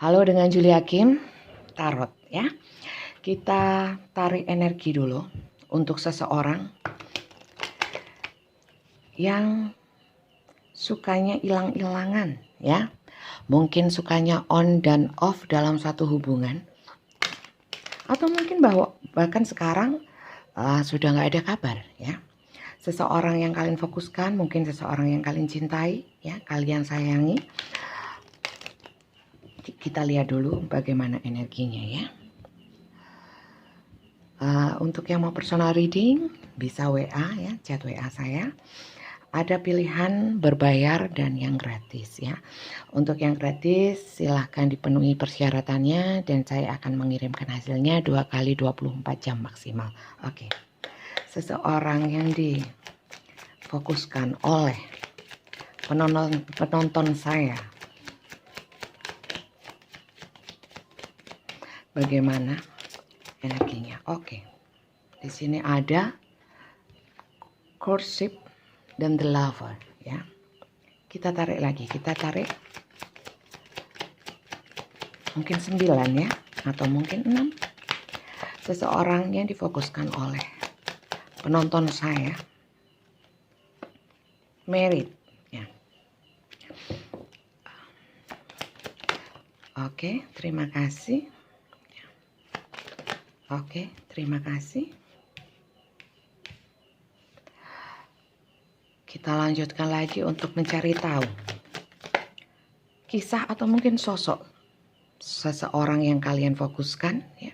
Halo, dengan Julia Kim, Tarot ya. Kita tarik energi dulu untuk seseorang yang sukanya hilang-hilangan ya. Mungkin sukanya on dan off dalam satu hubungan. Atau mungkin bahkan sekarang sudah nggak ada kabar ya. Seseorang yang kalian fokuskan, mungkin seseorang yang kalian cintai ya, kalian sayangi. Kita lihat dulu bagaimana energinya ya. Untuk yang mau personal reading bisa WA ya, chat WA saya. Ada pilihan berbayar dan yang gratis ya. Untuk yang gratis silahkan dipenuhi persyaratannya dan saya akan mengirimkan hasilnya 2 kali 24 jam maksimal. Oke. Seseorang yang difokuskan oleh penonton saya. Bagaimana energinya? Oke. Di sini ada courtship dan the lover ya. Kita tarik lagi, mungkin 9 ya, atau mungkin 6. Seseorang yang difokuskan oleh penonton saya, married ya. Oke, terima kasih. Oke, terima kasih. Kita lanjutkan lagi untuk mencari tahu kisah atau mungkin sosok seseorang yang kalian fokuskan ya.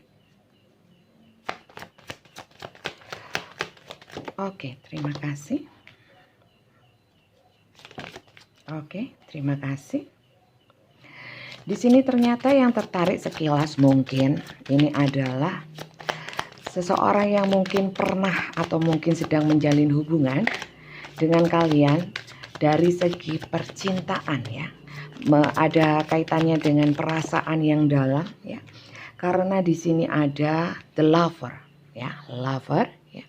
Oke, terima kasih. Oke, terima kasih. Di sini ternyata yang tertarik sekilas mungkin ini adalah seseorang yang mungkin pernah atau mungkin sedang menjalin hubungan dengan kalian dari segi percintaan ya. Ada kaitannya dengan perasaan yang dalam ya. Karena di sini ada the lover ya, lover ya.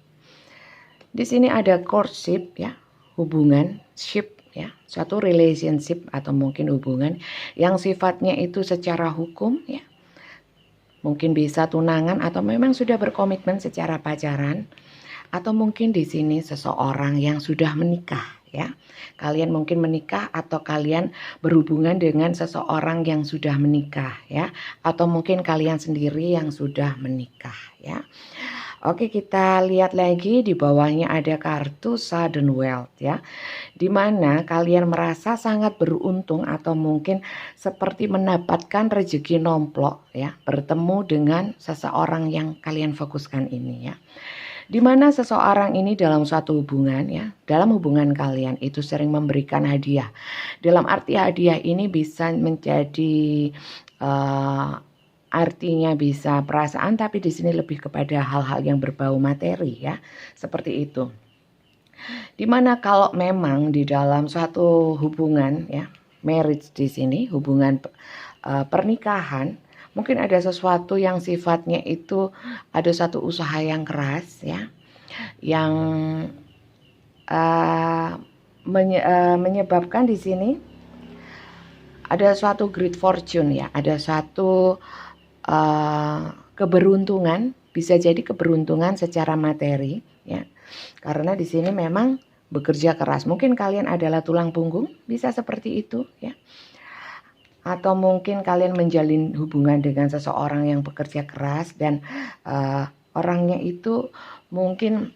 Di sini ada courtship ya, hubungan, ship ya, suatu relationship atau mungkin hubungan yang sifatnya itu secara hukum ya. Mungkin bisa tunangan atau memang sudah berkomitmen secara pacaran. Atau mungkin di sini seseorang yang sudah menikah ya. Kalian mungkin menikah atau kalian berhubungan dengan seseorang yang sudah menikah ya. Atau mungkin kalian sendiri yang sudah menikah ya. Oke, kita lihat lagi di bawahnya ada kartu sudden wealth ya. Dimana kalian merasa sangat beruntung atau mungkin seperti mendapatkan rezeki nomplok ya. Bertemu dengan seseorang yang kalian fokuskan ini ya. Di mana seseorang ini dalam suatu hubungan ya, dalam hubungan kalian itu sering memberikan hadiah. Dalam arti hadiah ini bisa menjadi artinya bisa perasaan, tapi di sini lebih kepada hal-hal yang berbau materi ya, seperti itu. Di mana kalau memang di dalam suatu hubungan ya, marriage di sini hubungan pernikahan. Mungkin ada sesuatu yang sifatnya itu ada satu usaha yang keras ya, yang menyebabkan di sini ada suatu great fortune ya, ada suatu keberuntungan, bisa jadi keberuntungan secara materi ya, karena di sini memang bekerja keras. Mungkin kalian adalah tulang punggung, bisa seperti itu ya. Atau mungkin kalian menjalin hubungan dengan seseorang yang bekerja keras dan orangnya itu mungkin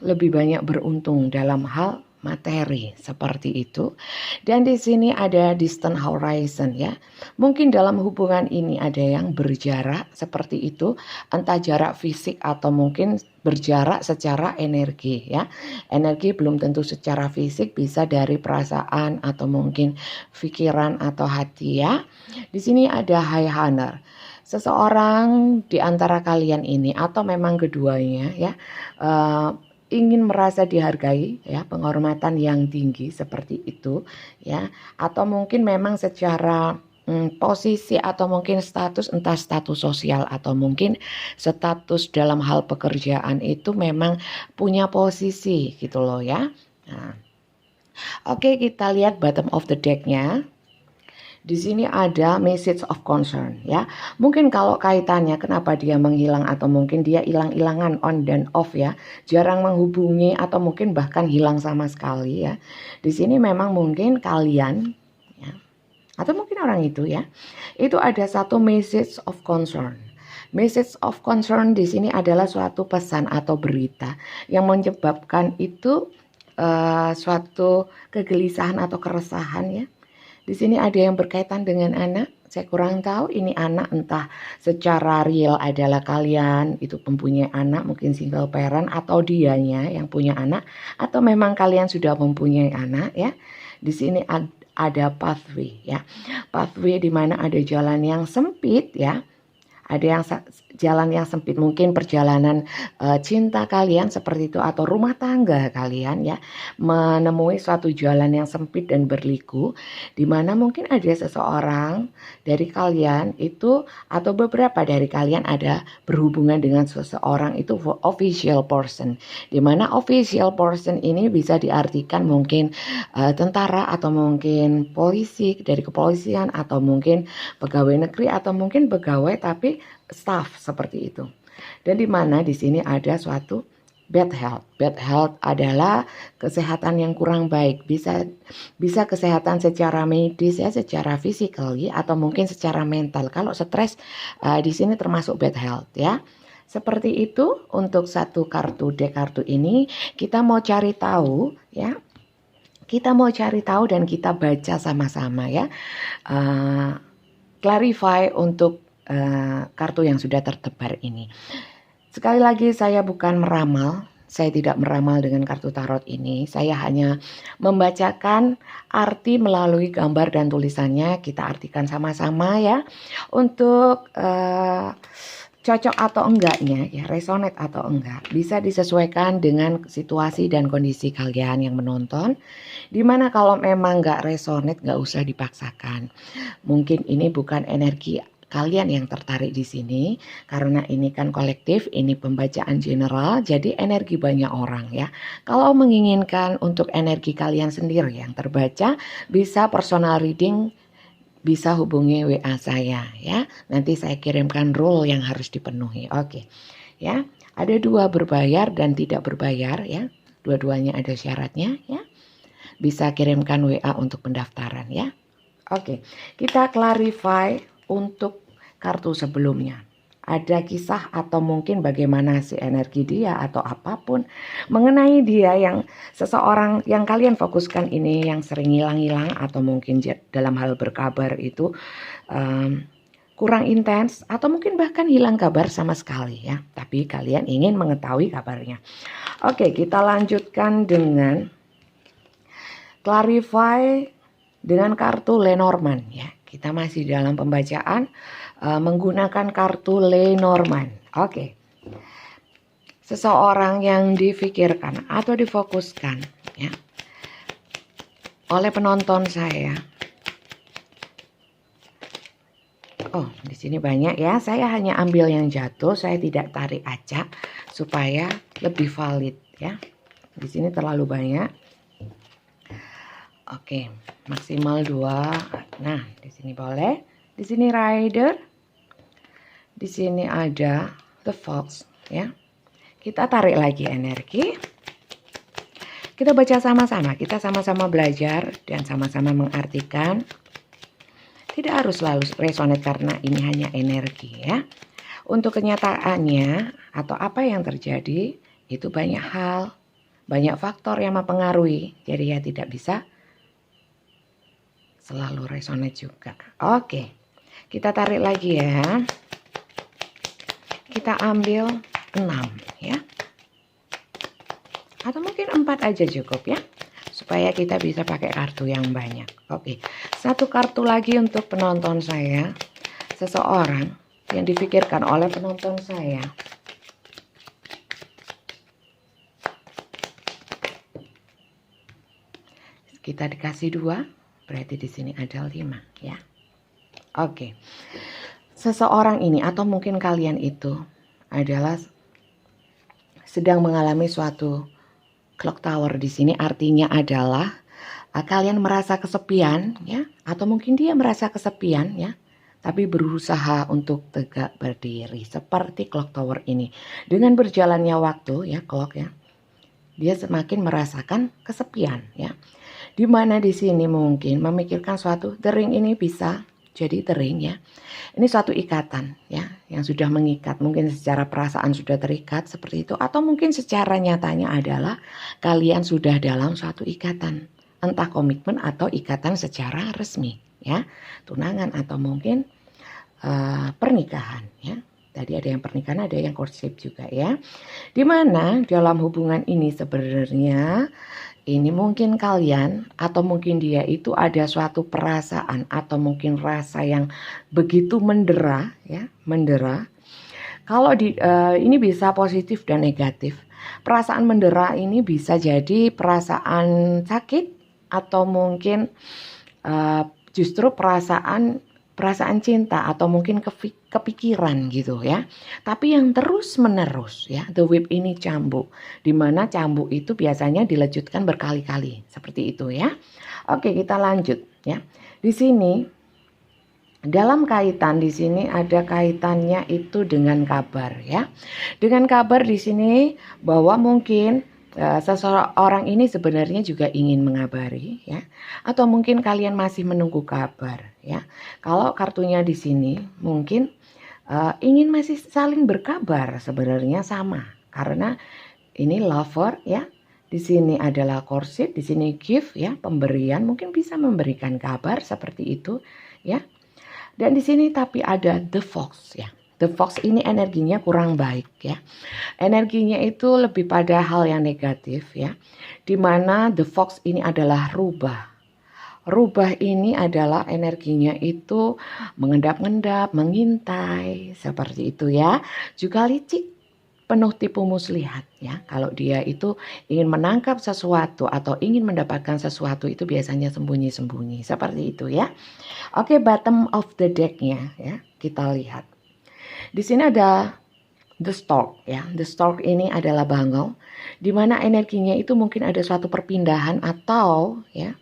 lebih banyak beruntung dalam hal materi seperti itu. Dan di sini ada distant horizon ya. Mungkin dalam hubungan ini ada yang berjarak seperti itu, entah jarak fisik atau mungkin berjarak secara energi ya. Energi belum tentu secara fisik, bisa dari perasaan atau mungkin pikiran atau hati ya. Di sini ada high honor. Seseorang di antara kalian ini atau memang keduanya ya, ingin merasa dihargai ya, penghormatan yang tinggi seperti itu ya, atau mungkin memang secara posisi atau mungkin status, entah status sosial atau mungkin status dalam hal pekerjaan itu memang punya posisi gitu loh ya. Nah, oke, kita lihat bottom of the deck-nya. Di sini ada message of concern ya. Mungkin kalau kaitannya kenapa dia menghilang atau mungkin dia hilang-hilangan on dan off ya. Jarang menghubungi atau mungkin bahkan hilang sama sekali ya. Di sini memang mungkin kalian ya, atau mungkin orang itu ya. Itu ada satu message of concern. Message of concern di sini adalah suatu pesan atau berita yang menyebabkan itu suatu kegelisahan atau keresahan ya. Di sini ada yang berkaitan dengan anak. Saya kurang tahu ini anak entah secara real adalah kalian itu mempunyai anak, mungkin single parent atau dianya yang punya anak atau memang kalian sudah mempunyai anak ya. Di sini ada pathway ya. Pathway di mana ada jalan yang sempit ya. Ada yang jalan yang sempit, mungkin perjalanan cinta kalian seperti itu atau rumah tangga kalian ya, menemui suatu jalan yang sempit dan berliku di mana mungkin ada seseorang dari kalian itu atau beberapa dari kalian ada berhubungan dengan seseorang itu official person, di mana official person ini bisa diartikan mungkin tentara atau mungkin polisi dari kepolisian atau mungkin pegawai negeri atau mungkin pegawai tapi staff seperti itu. Dan di mana di sini ada suatu bad health. Bad health adalah kesehatan yang kurang baik. Bisa kesehatan secara medis ya, secara physically atau mungkin secara mental. Kalau stres di sini termasuk bad health ya. Seperti itu untuk satu kartu deck kartu ini kita mau cari tahu ya. Kita mau cari tahu dan kita baca sama-sama ya. Clarify untuk kartu yang sudah tertebar ini. Sekali lagi saya bukan meramal, saya tidak meramal dengan kartu tarot ini. Saya hanya membacakan arti melalui gambar dan tulisannya. Kita artikan sama-sama ya. Untuk cocok atau enggaknya ya, resonate atau enggak, bisa disesuaikan dengan situasi dan kondisi kalian yang menonton. Dimana kalau memang enggak resonate, enggak usah dipaksakan. Mungkin ini bukan energi kalian yang tertarik di sini karena ini kan kolektif, ini pembacaan general, jadi energi banyak orang ya. Kalau menginginkan untuk energi kalian sendiri yang terbaca, bisa personal reading, bisa hubungi WA saya ya. Nanti saya kirimkan rule yang harus dipenuhi. Oke. Ya, ada dua berbayar dan tidak berbayar ya. Dua-duanya ada syaratnya ya. Bisa kirimkan WA untuk pendaftaran ya. Oke, kita clarify untuk kartu sebelumnya. Ada kisah atau mungkin bagaimana si energi dia atau apapun mengenai dia yang seseorang yang kalian fokuskan ini yang sering hilang-hilang atau mungkin dalam hal berkabar itu kurang intens atau mungkin bahkan hilang kabar sama sekali ya. Tapi kalian ingin mengetahui kabarnya. Oke, kita lanjutkan dengan clarify dengan kartu Lenormand ya. Kita masih dalam pembacaan menggunakan kartu Lenormand. Oke. Seseorang yang difikirkan atau difokuskan ya oleh penonton saya. Oh, di sini banyak ya. Saya hanya ambil yang jatuh, saya tidak tarik acak supaya lebih valid ya. Di sini terlalu banyak. Oke, maksimal 2. Nah, di sini boleh. Di sini Rider. Di sini ada The Fox ya. Kita tarik lagi energi. Kita baca sama-sama. Kita sama-sama belajar dan sama-sama mengartikan. Tidak harus selalu resonate karena ini hanya energi ya. Untuk kenyataannya atau apa yang terjadi itu banyak hal, banyak faktor yang mempengaruhi. Jadi ya tidak bisa selalu resonate juga. Oke, kita tarik lagi ya. Kita ambil 6 ya. Atau mungkin 4 aja cukup ya. Supaya kita bisa pakai kartu yang banyak. Oke, satu kartu lagi untuk penonton saya. Seseorang yang difikirkan oleh penonton saya. Kita dikasih 2. Berarti di sini ada 5 ya. Oke. Seseorang ini atau mungkin kalian itu adalah sedang mengalami suatu clock tower. Di sini artinya adalah kalian merasa kesepian ya, atau mungkin dia merasa kesepian ya, tapi berusaha untuk tegak berdiri seperti clock tower ini. Dengan berjalannya waktu ya, clock ya, dia semakin merasakan kesepian ya. Dimana di sini mungkin memikirkan suatu, the ring ini bisa jadi the ring ya. Ini suatu ikatan ya, yang sudah mengikat, mungkin secara perasaan sudah terikat seperti itu, atau mungkin secara nyatanya adalah kalian sudah dalam suatu ikatan, entah komitmen atau ikatan secara resmi ya, tunangan atau mungkin pernikahan ya. Tadi ada yang pernikahan, ada yang courtship juga ya. Dimana dalam hubungan ini sebenarnya ini mungkin kalian atau mungkin dia itu ada suatu perasaan atau mungkin rasa yang begitu mendera ya, mendera. Kalau ini bisa positif dan negatif. Perasaan mendera ini bisa jadi perasaan sakit atau mungkin justru perasaan cinta atau mungkin kepikiran gitu ya. Tapi yang terus menerus ya, the whip ini cambuk. Dimana cambuk itu biasanya dilejutkan berkali-kali seperti itu ya. Oke, kita lanjut ya. Di sini dalam kaitan di sini ada kaitannya itu dengan kabar ya. Dengan kabar di sini bahwa mungkin seseorang ini sebenarnya juga ingin mengabari ya, atau mungkin kalian masih menunggu kabar ya. Kalau kartunya di sini mungkin ingin masih saling berkabar, sebenarnya sama karena ini lover ya. Di sini adalah courtship, di sini gift ya, pemberian, mungkin bisa memberikan kabar seperti itu ya. Dan di sini tapi ada the fox ya. The fox ini energinya kurang baik ya. Energinya itu lebih pada hal yang negatif ya. Dimana the fox ini adalah rubah. Rubah ini adalah energinya itu mengendap-endap, mengintai seperti itu ya. Juga licik, penuh tipu muslihat ya. Kalau dia itu ingin menangkap sesuatu atau ingin mendapatkan sesuatu itu biasanya sembunyi-sembunyi seperti itu ya. Oke, bottom of the deck-nya ya. Kita lihat. Di sini ada the stork ya. The stork ini adalah bangau, di mana energinya itu mungkin ada suatu perpindahan atau ya,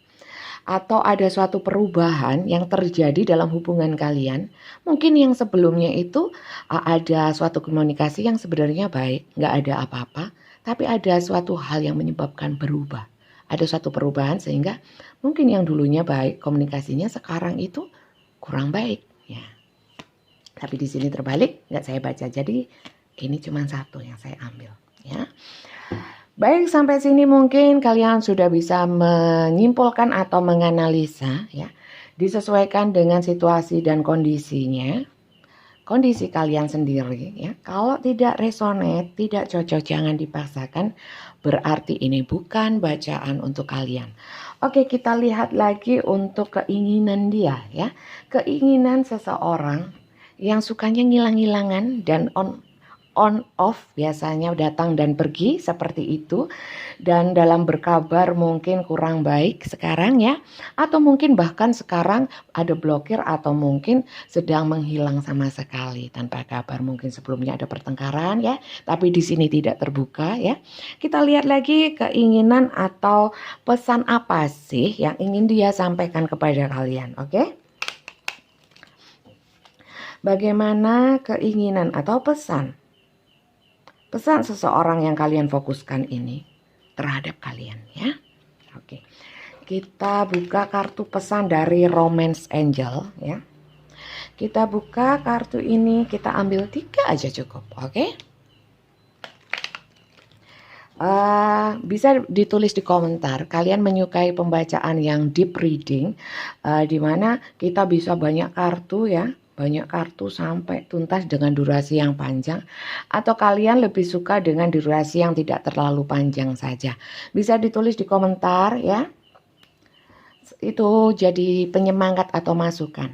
atau ada suatu perubahan yang terjadi dalam hubungan kalian. Mungkin yang sebelumnya itu ada suatu komunikasi yang sebenarnya baik, nggak ada apa-apa, tapi ada suatu hal yang menyebabkan berubah. Ada suatu perubahan sehingga mungkin yang dulunya baik komunikasinya sekarang itu kurang baik ya. Tapi di sini terbalik, nggak saya baca. Jadi ini cuma satu yang saya ambil ya. Baik, sampai sini mungkin kalian sudah bisa menyimpulkan atau menganalisa ya. Disesuaikan dengan situasi dan kondisinya. Kondisi kalian sendiri ya. Kalau tidak resonate, tidak cocok, jangan dipaksakan. Berarti ini bukan bacaan untuk kalian. Oke, kita lihat lagi untuk keinginan dia ya. Keinginan seseorang yang sukanya ngilang-ngilangan dan on off, biasanya datang dan pergi seperti itu, dan dalam berkabar mungkin kurang baik sekarang ya, atau mungkin bahkan sekarang ada blokir atau mungkin sedang menghilang sama sekali tanpa kabar. Mungkin sebelumnya ada pertengkaran ya, tapi di sini tidak terbuka ya. Kita lihat lagi keinginan atau pesan apa sih yang ingin dia sampaikan kepada kalian, oke? Bagaimana keinginan atau pesan seseorang yang kalian fokuskan ini terhadap kalian ya. Oke. Kita buka kartu pesan dari Romance Angel ya. Kita buka kartu ini, kita ambil 3 aja cukup, oke? Bisa ditulis di komentar kalian menyukai pembacaan yang deep reading, di mana kita bisa banyak kartu ya. Banyak kartu sampai tuntas dengan durasi yang panjang, atau kalian lebih suka dengan durasi yang tidak terlalu panjang saja. Bisa ditulis di komentar ya. Itu jadi penyemangat atau masukan.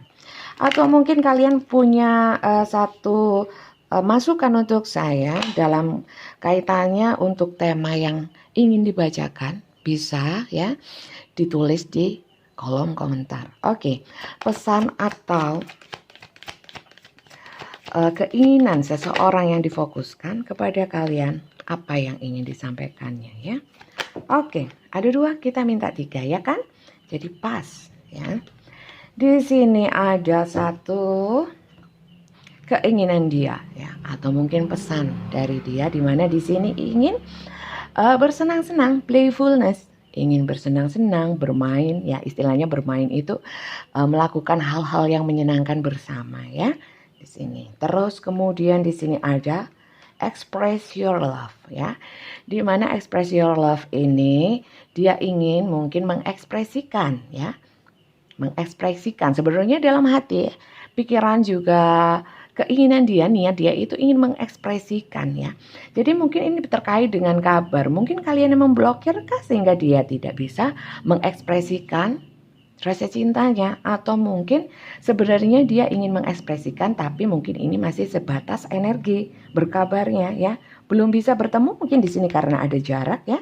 Atau mungkin kalian punya satu masukan untuk saya dalam kaitannya untuk tema yang ingin dibacakan, bisa ya ditulis di kolom komentar. Oke, pesan atau keinginan seseorang yang difokuskan kepada kalian, apa yang ingin disampaikannya ya. Oke, ada 2, kita minta 3 ya kan. Jadi pas ya. Di sini ada satu keinginan dia ya, atau mungkin pesan dari dia di mana di sini ingin bersenang-senang, playfulness, ingin bersenang-senang, bermain ya, istilahnya bermain itu melakukan hal-hal yang menyenangkan bersama ya di sini. Terus kemudian di sini ada express your love ya. Di mana express your love ini dia ingin mungkin mengekspresikan ya. Mengekspresikan sebenarnya dalam hati, pikiran juga keinginan dia, niat dia itu ingin mengekspresikan ya. Jadi mungkin ini terkait dengan kabar. Mungkin kalian yang memblokirkah sehingga dia tidak bisa mengekspresikan rasa cintanya, atau mungkin sebenarnya dia ingin mengekspresikan tapi mungkin ini masih sebatas energi berkabarnya ya, belum bisa bertemu mungkin di sini karena ada jarak ya.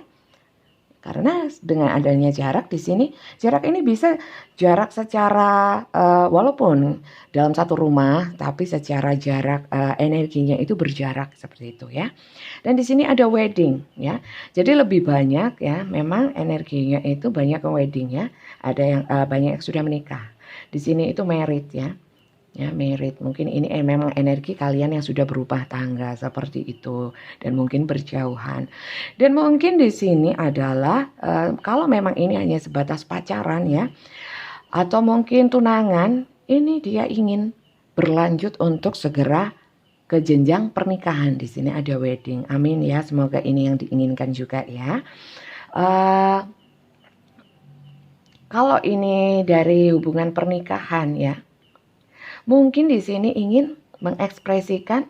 Karena dengan adanya jarak di sini, jarak ini bisa jarak secara walaupun dalam satu rumah, tapi secara jarak energinya itu berjarak seperti itu ya. Dan di sini ada wedding ya. Jadi lebih banyak ya, memang energinya itu banyak ke wedding ya. Ada yang banyak yang sudah menikah. Di sini itu married ya. Ya, merit. Mungkin ini memang energi kalian yang sudah berubah tangga seperti itu dan mungkin berjauhan. Dan mungkin di sini adalah kalau memang ini hanya sebatas pacaran ya, atau mungkin tunangan, ini dia ingin berlanjut untuk segera ke jenjang pernikahan. Di sini ada wedding. Amin ya, semoga ini yang diinginkan juga ya. Kalau ini dari hubungan pernikahan ya, mungkin di sini ingin mengekspresikan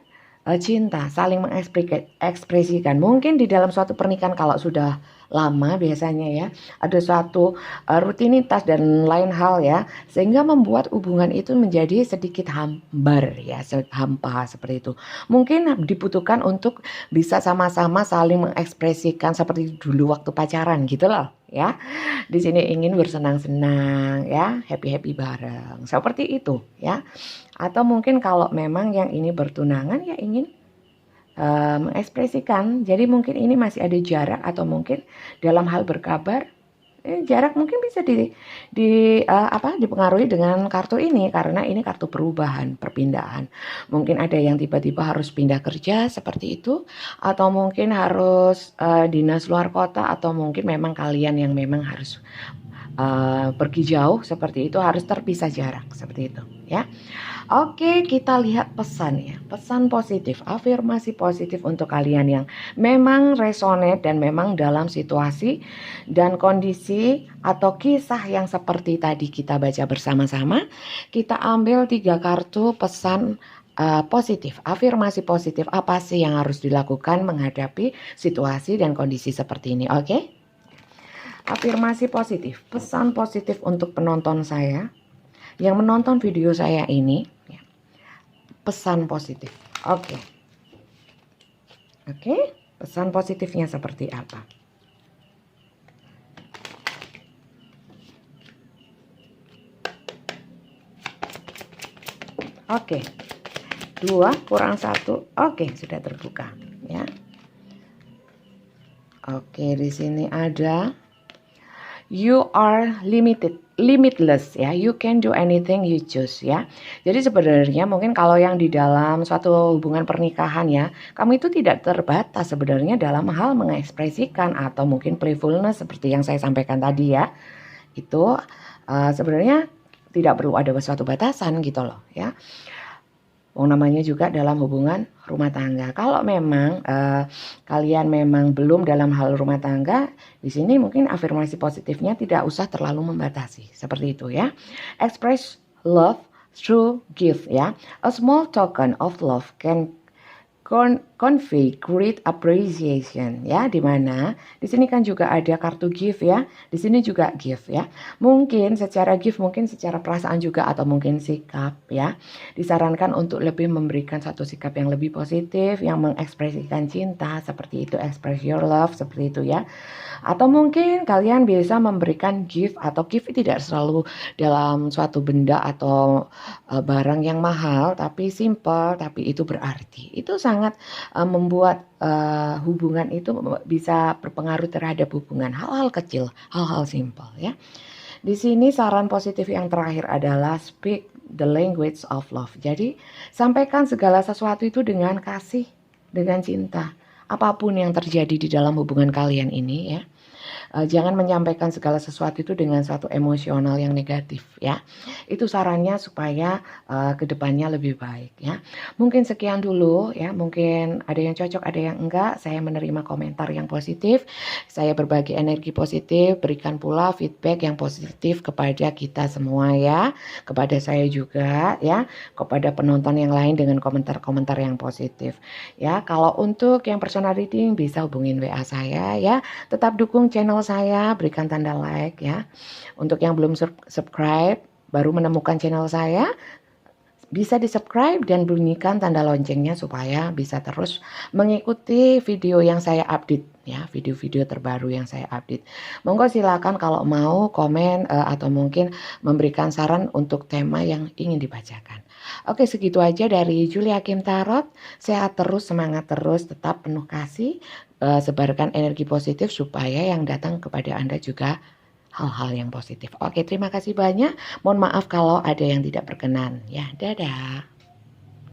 cinta, saling mengekspresikan. Mungkin di dalam suatu pernikahan kalau sudah lama biasanya ya, ada suatu rutinitas dan lain hal ya, sehingga membuat hubungan itu menjadi sedikit hambar ya, hampa seperti itu. Mungkin dibutuhkan untuk bisa sama-sama saling mengekspresikan seperti dulu waktu pacaran gitu loh ya. Di sini ingin bersenang-senang ya, happy-happy bareng. Seperti itu ya. Atau mungkin kalau memang yang ini bertunangan ya ingin mengekspresikan. Jadi mungkin ini masih ada jarak, atau mungkin dalam hal berkabar jarak mungkin bisa dipengaruhi dengan kartu ini, karena ini kartu perubahan, perpindahan. Mungkin ada yang tiba-tiba harus pindah kerja seperti itu, atau mungkin harus dinas luar kota, atau mungkin memang kalian yang memang harus pergi jauh seperti itu, harus terpisah jarak seperti itu ya. Oke, kita lihat pesan ya, pesan positif, afirmasi positif untuk kalian yang memang resonate dan memang dalam situasi dan kondisi atau kisah yang seperti tadi kita baca bersama-sama. Kita ambil 3 kartu pesan positif, afirmasi positif, apa sih yang harus dilakukan menghadapi situasi dan kondisi seperti ini, oke? Afirmasi positif, pesan positif untuk penonton saya yang menonton video saya ini ya. Pesan positif. Oke, pesan positifnya seperti apa? Oke, 2 kurang 1. Oke, sudah terbuka ya. Oke, di sini ada you are limitless ya, you can do anything you choose ya. Jadi sebenarnya mungkin kalau yang di dalam suatu hubungan pernikahan ya, kamu itu tidak terbatas sebenarnya dalam hal mengekspresikan atau mungkin playfulness seperti yang saya sampaikan tadi ya. Itu sebenarnya tidak perlu ada suatu batasan gitu loh ya. Namanya juga dalam hubungan rumah tangga. Kalau memang kalian memang belum dalam hal rumah tangga, di sini mungkin afirmasi positifnya tidak usah terlalu membatasi. Seperti itu ya. Express love through gift ya. A small token of love can convey great appreciation ya, di mana di sini kan juga ada kartu gift ya, di sini juga gift ya. Mungkin secara gift, mungkin secara perasaan juga, atau mungkin sikap ya. Disarankan untuk lebih memberikan satu sikap yang lebih positif, yang mengekspresikan cinta seperti itu, express your love seperti itu ya. Atau mungkin kalian bisa memberikan gift, atau gift tidak selalu dalam suatu benda atau barang yang mahal, tapi simple, tapi itu berarti. Itu sangat membuat hubungan itu bisa berpengaruh terhadap hubungan, hal-hal kecil, hal-hal simple ya. Di sini saran positif yang terakhir adalah speak the language of love. Jadi sampaikan segala sesuatu itu dengan kasih, dengan cinta. Apapun yang terjadi di dalam hubungan kalian ini ya. Jangan menyampaikan segala sesuatu itu dengan suatu emosional yang negatif ya. Itu sarannya supaya kedepannya lebih baik ya. Mungkin sekian dulu ya. Mungkin ada yang cocok, ada yang enggak. Saya menerima komentar yang positif. Saya berbagi energi positif. Berikan pula feedback yang positif kepada kita semua ya. Kepada saya juga ya. Kepada penonton yang lain dengan komentar-komentar yang positif ya. Kalau untuk yang personal reading bisa hubungin WA saya ya. Tetap dukung channel saya, berikan tanda like ya. Untuk yang belum subscribe, baru menemukan channel saya, bisa di-subscribe dan bunyikan tanda loncengnya supaya bisa terus mengikuti video yang saya update ya, video-video terbaru yang saya update. Monggo silakan kalau mau komen atau mungkin memberikan saran untuk tema yang ingin dibacakan. Oke, segitu aja dari Julia Kim Tarot. Sehat terus, semangat terus, tetap penuh kasih, sebarkan energi positif supaya yang datang kepada Anda juga hal-hal yang positif. Oke, terima kasih banyak. Mohon maaf kalau ada yang tidak berkenan. Ya, dadah.